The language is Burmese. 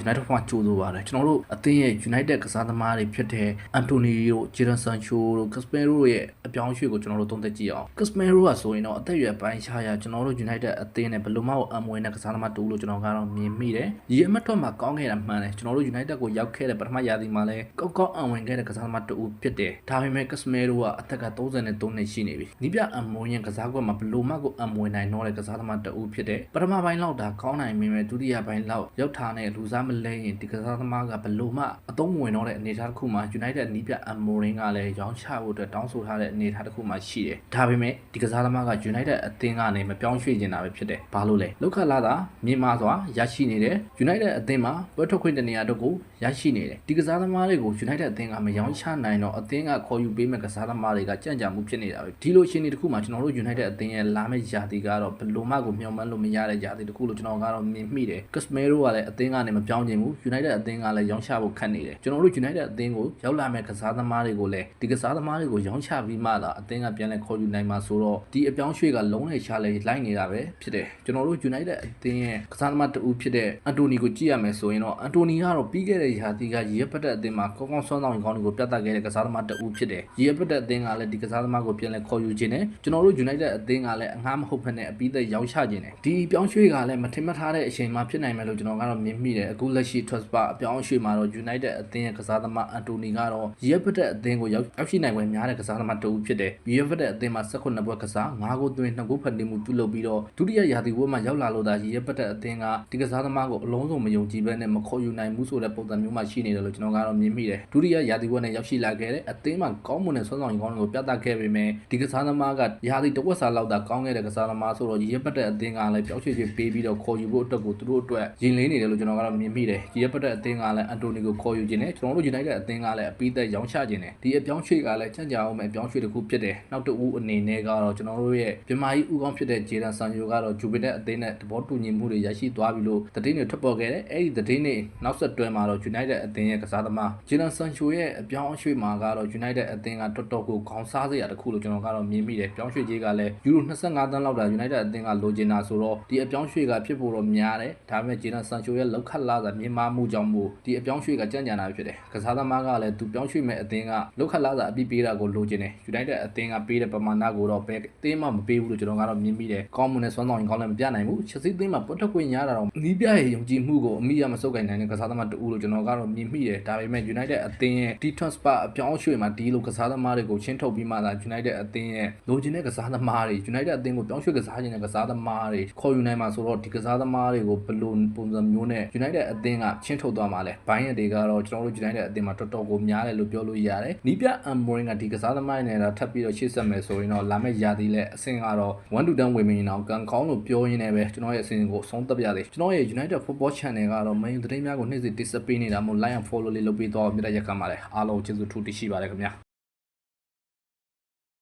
United မှာကြိုးဆိုပါတယ်ကျွန်တော်တို့အသင်းရဲ့ United ကစားသမားတွေဖြစ်တဲ့ Antonio, Jadon Sancho တို့ Casemiro ရဲ့အပြောင်းအရွှေ့ကိုကျွန်တော်တို့သုံးသပ်ကြည့်အောင် Casemiro ကဆိုရင်တော့အသက်အရွယ်ပိုင်းခြားရကျွန်တော်တို့ United အသင်းနဲ့ဘယ်လိုမှအမွေနဲ့ကစားသမားတူလို့ကျွန်တော်ကတော့မြင်မိတယ်။ရေအမတ်ထွက်မှာကောင်းခဲ့တာမှန်တယ်ကျွန်တော်တို့ United ကိုရောက်ခဲ့တဲ့ပထမရာသီမှာလည်းကောက်အံဝင်ခဲ့တဲ့ကစားသမားတူဖြစ်တယ်။ဒါပေမဲ့ Casemiro ကအသက်က33နှစ်ရှိနေပြီ။နီးပြအမွေရဲ့ကစားကွက်မှာဘယ်လိုမှကိုအမွေနိုင်တော့တဲ့ကစားသမားတူဖြစ်တယ်။ပထမပိုင်းလောက်ဒါကောင်းနိုင်ပေမဲ့ဒုတိယပိုင်းလောက်ရောက်ထားတဲ့လူစားမလဲရင်ဒီကစားသမားကဘလို့မှအသုံးဝင်တော့တဲ့အနေအထားတစ်ခုမှာ United နီးပြအမိုရင်းကလည်းရောင်းချဖို့အတွက်တောင်းဆိုထားတဲ့အနေအထားတစ်ခုမှာရှိတယ်။ဒါပေမဲ့ဒီကစားသမားက United အသင်းကနေမပြောင်းရွှေ့နေတာပဲဖြစ်တယ်။ဘာလို့လဲ။လောက်ခလာတာမြင်မာစွာရရှိနေတယ်။ United အသင်းမှာပွဲထွက်ခွင့်တနေရာတို့ကိုရရှိနေတယ်။ဒီကစားသမားတွေကို United အသင်းကမရောင်းချနိုင်တော့အသင်းကခေါ်ယူပေးမဲ့ကစားသမားတွေကကြံ့ကြာမှုဖြစ်နေတာပဲ။ဒီလိုရှင်နေတစ်ခုမှာကျွန်တော်တို့ United အသင်းရဲ့လာမယ့်ရာသီကတော့ဘလို့မှကိုမျှော်မှန်းလို့မရတဲ့ရာသီတစ်ခုလို့ကျွန်တော်ကတော့မြင်မိတယ်။ Casemiro ကလည်းအသင်းကနေမပြောင်းချင်ဘူး။ United အသင်းကလည်းရောင်းချဖို့ခက်နေတယ်ကျွန်တော်တို့ United အသင်းကိုရောက်လာမဲ့ကစားသမားတွေကိုလည်းဒီကစားသမားတွေကိုရောင်းချပြီးမှသာအသင်းကပြန်လည်ခေါ်ယူနိုင်မှာဆိုတော့ဒီအပြောင်းရွှေ့ကလုံးဝချလဲလိုက်နေတာပဲဖြစ်တယ်ကျွန်တော်တို့ United အသင်းရဲ့ကစားသမားတူဖြစ်တဲ့ Anthony ကိုကြည့်ရမယ်ဆိုရင်တော့ Anthony ကတော့ပြီးခဲ့တဲ့ရာသီကရေပတ်တဲ့အသင်းမှာကောင်းကောင်းစွမ်းဆောင်ကောင်းတွေကိုပြသခဲ့တဲ့ကစားသမားတူဖြစ်တယ်ရေပတ်တဲ့အသင်းကလည်းဒီကစားသမားကိုပြန်လည်ခေါ်ယူခြင်းနဲ့ကျွန်တော်တို့ United အသင်းကလည်းအငှားမဟုတ်ဘဲနဲ့အပြီးသက်ရောင်းချခြင်းနဲ့ဒီပြောင်းရွှေ့ကလည်းမထင်မှတ်ထားတဲ့အချိန်မှာဖြစ်နိုင်မယ်လို့ကျွန်တော်ကတော့မြင်မိတယ်အခုလက်ရှိ Transfer အပြောင်းရွှေ့မှာတော့ United အသင်းရဲ့ကစားသမား Anthony ကတော့ရေပတ်တဲ့အသင်းကိုရောက်ရှိနိုင်ွယ်များတဲ့ကစားသမားတူဖြစ်တယ်ရေပတ်တဲ့အသင်းမှာ18ပွဲကစား9ဂိုးသွင်း2ဂိုးဖန်တီးမှုပြုလုပ်ပြီးတော့ဒုတိယရာသီပွဲမှာရောက်လာလို့ဒါရေပတ်တဲ့အသင်းကဒီကစားသမားကိုအလုံးစုံမယုံကြည်ဘဲနဲ့မခေါ်ယူနိုင်ဘူးဆိုတဲ့ပုံစံမျိုးမှရှိနေတယ်လို့ကျွန်တော်ကတော့မြင်မိတယ်ဒုတိယရာသီပွဲနဲ့ရောက်ရှိလာခဲ့တဲ့အသင်းမှာကောင်းမွန်တဲ့စွမ်းဆောင်ရည်ကောင်းတွေကိုပြသခဲ့ပေမဲ့ဒီကစားသမားကရာသီတစ်ဝက်စာလောက်သာကောင်းခဲ့တဲ့ကစားသမားဆိုတော့ရေပတ်တဲ့အသင်းကလည်းပြောင်းရွှေ့ခြင်းပေးပြီးတော့ခေါ်ယူဖို့အတွက်ကိုသူတို့အတွက်ရင်လေးနေတယ်လို့ကျွန်တော်ကတော့မြင်မိတယ်ရေပတ်တဲ့အသင်းကလည်း Anthony ကိုခေါ်ယူခြင်းနဲ့ကျွန်တော်တို့ United အသင်းကလည်းအပြီးသက်ရောင်းချခြင်းနဲ့ဒီအပြောင်းရွှေ့ကလည်းကြံ့ကြာအောင်မဲ့အပြောင်းရွှေ့တစ်ခုဖြစ်တယ်နောက်တစ်ဦးအနေနဲ့ကတော့ကျွန်တော်တို့ရဲ့မြန်မာကြီးဦးကောင်းဖြစ်တဲ့ Jadon Sancho ကတော့ Juventus အသင်းနဲ့သဘောတူညီမှုတွေရရှိသွားပြီလို့သတင်းတွေထွက်ပေါ်ခဲ့တယ်အဲ့ဒီသတင်းတွေနောက်ဆက်တွဲမှာတော့ United အသင်းရဲ့ကစားသမား Jadon Sancho ရဲ့အပြောင်းအရွှေ့မှာကတော့ United အသင်းကတော်တော်ကိုခေါင်းစားစရာတစ်ခုလို့ကျွန်တော်ကတော့မြင်မိတယ်ပြောင်းရွှေ့ကြီးကလည်းယူရို25သန်းလောက်တာ United အသင်းကလိုချင်တာဆိုတော့ဒီအပြောင်းရွှေ့ကဖြစ်ဖို့တော့များတယ်ဒါပေမဲ့ Jadon Sancho ရဲ့လောက်ခတ်လာတာမြင်မာမှုကြောင့်မို့ဒီအပြောင်းရွှေ့ကကြံ့ကြာတာဖြစ်တယ်ကစားသမားကလည်းသူပြောင်းရွှေ့မဲ့အသင်းကလောက်ခတ်လာတာအပြီးပေးတာကိုလိုချင်တယ် United အသင်းကပေးတဲ့ပမာဏကိုတော့ဘယ်အသင်းမှမပေးဘူးလို့ကျွန်တော်ကတော့မြင်မိတယ်ကောင်းမွန်တဲ့စွမ်းဆောင်ရည်ကောင်းလည်းမပြနိုင်ဘူးချက်စီးသင်းမှာပွတ်ထွက်ခွင့်ရတာတော့နီးပြရဲ့ယုံကြည်မှုကိုအမိရမစုပ်ကိုင်နိုင်တဲ့ကစားသမားတူလို့ကျွန်တော်ကတော့မြင်မိတယ်ဒါပေမဲ့ United အသင်းရဲ့ဒီ transfer အပြောင်းအရွှေ့မှာဒီလိုကစားသမားတွေကိုချင်းထုတ်ပြီးမှသာ United အသင်းရဲ့လိုချင်တဲ့ကစားသမားတွေ United အသင်းကိုပြောင်းရွှေ့ကစားခြင်းတဲ့ကစားသမားတွေခေါ်ယူနိုင်မှာဆိုတော့ဒီကစားသမားတွေကိုဘယ်လိုပုံစံမျိုးနဲ့ United အသင်းကချင်းထုတ်သွားမှာလဲဘိုင်းရတွေကတော့ကျွန်တော်တို့ United အသင်းမှာတော်တော်ကိုများတယ်လို့ပြောလို့ရတယ်နီးပြအမိုရင်းကဒီကစားသမားတွေနဲ့တော့ထပ်ပြီးတော့ရှေ့ဆက်မယ်ဆိုရင်တော့လာမယ့်ရာသီလဲအဆင့်ကတော့1 to 10ဝင်မင်းအောင်ကန်ကောင်းလို့ပြောရင်းနဲ့ပဲကျွန်တော်ရဲ့အဆင့်ကိုအဆုံးသတ်ပြရသေးကျွန်တော်ရဲ့ United Football Channel ကတော့မန်ယူသတင်းများကိုနေ့စဉ်တင်ဆက်ပေးနေတာမို့ like and follow လေးလုပ်ပေးတော့မြတ်ရက်ခံပါတယ်အားလုံးကျေးဇူးထူးတင်ရှိပါတယ်ခင်ဗျာ